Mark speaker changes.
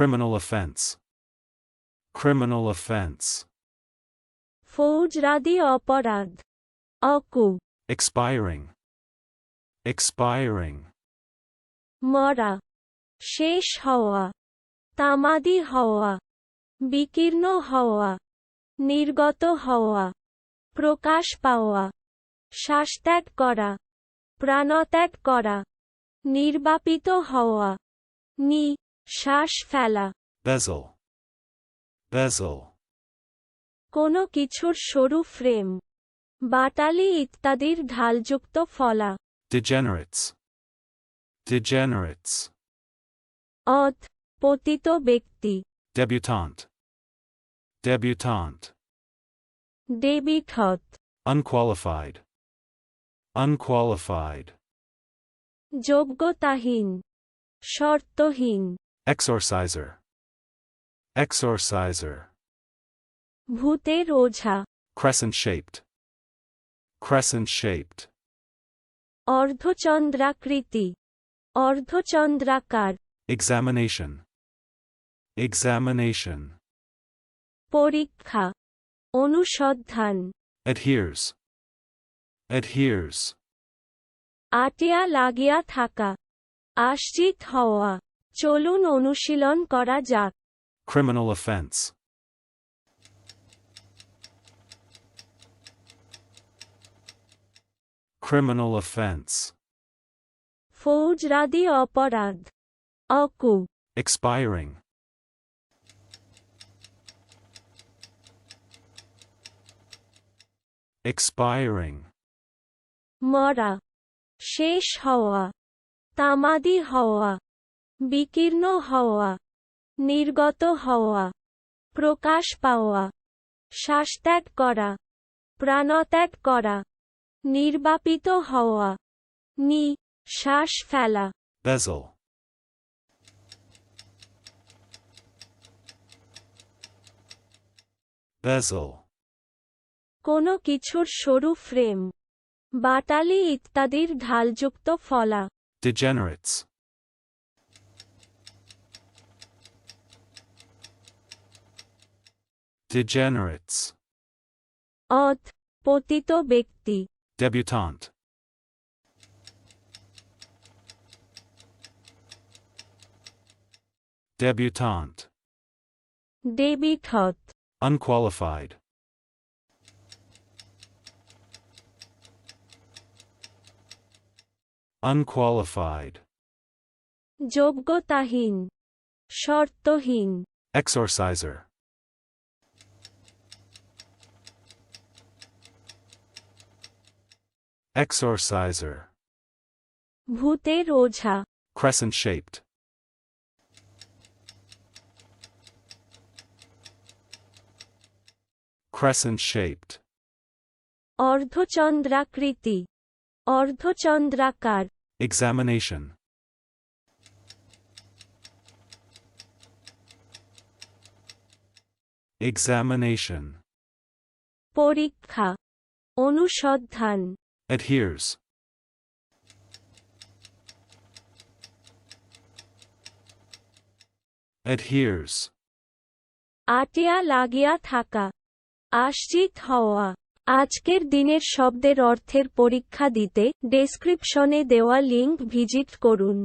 Speaker 1: Criminal offense. Criminal offense.
Speaker 2: ফৌজদারি অপরাধ অকু
Speaker 1: Expiring. Expiring.
Speaker 2: মরা শেষ হওয়া তামাদি হওয়া বিকীর্ণ হওয়া নির্গত হওয়া প্রকাশ পাওয়া শ্বাসত্যাগ করা প্রাণত্যাগ করা নির্বাপিত হওয়া শ্বাস ফেলা
Speaker 1: Bezel. Bezel.
Speaker 2: কোনো কিছুর সরু ফ্রেম বাটালি ইত্যাদির ঢালযুক্ত ফলা
Speaker 1: Degenerates. Degenerates.
Speaker 2: পতিত ব্যক্তি
Speaker 1: Debutante. Debutante.
Speaker 2: ডেবিটত
Speaker 1: Unqualified. Unqualified.
Speaker 2: যোগ্যতাহীন শর্তহীন
Speaker 1: Exorciser. Exorciser.
Speaker 2: ভূতের ওঝা
Speaker 1: Crescent shaped. Crescent shaped.
Speaker 2: অর্ধচন্দ্রাকৃতি অর্ধচন্দ্রাকার
Speaker 1: Examination. Examination.
Speaker 2: পরীক্ষা অনুসন্ধান
Speaker 1: Adheres. Adheres.
Speaker 2: আটিয়া লাগিয়া থাকা আশ্রিত হওয়া চলুন অনুশীলন করা যাক
Speaker 1: Criminal offense. Criminal offense.
Speaker 2: ফৌজদারি অপরাধ অকু
Speaker 1: Expiring. Expiring.
Speaker 2: মরা শেষ হওয়া তামাদি হওয়া বিকীর্ণ হওয়া নির্গত হওয়া প্রকাশ পাওয়া শ্বাসত্যাগ করা প্রাণত্যাগ করা নির্বাপিত হওয়া শ্বাস ফেলা
Speaker 1: Bezel. Bezel.
Speaker 2: কোনো কিছুর সরু ফ্রেম বাটালি ইত্যাদির ঢালযুক্ত ফলা
Speaker 1: Degenerates. Degenerates.
Speaker 2: পতিত ব্যক্তি
Speaker 1: Debutante. Debutante.
Speaker 2: ডেবিটত
Speaker 1: Unqualified. Unqualified.
Speaker 2: যোগ্যতাহীন শর্তহীন
Speaker 1: Exorciser. Exorciser.
Speaker 2: ভূতের ওঝা
Speaker 1: Crescent shaped. Crescent shaped.
Speaker 2: অর্ধচন্দ্রাকৃতি অর্ধচন্দ্রাকার
Speaker 1: Examination. Examination.
Speaker 2: পরীক্ষা অনুসন্ধান
Speaker 1: Adheres. Adheres.
Speaker 2: আটিয়া লাগিয়া থাকা আশ্রিত হওয়া আজকের দিনের শব্দের অর্থের পরীক্ষা দিতে ডেসক্রিপশনে দেওয়া লিংক ভিজিট করুন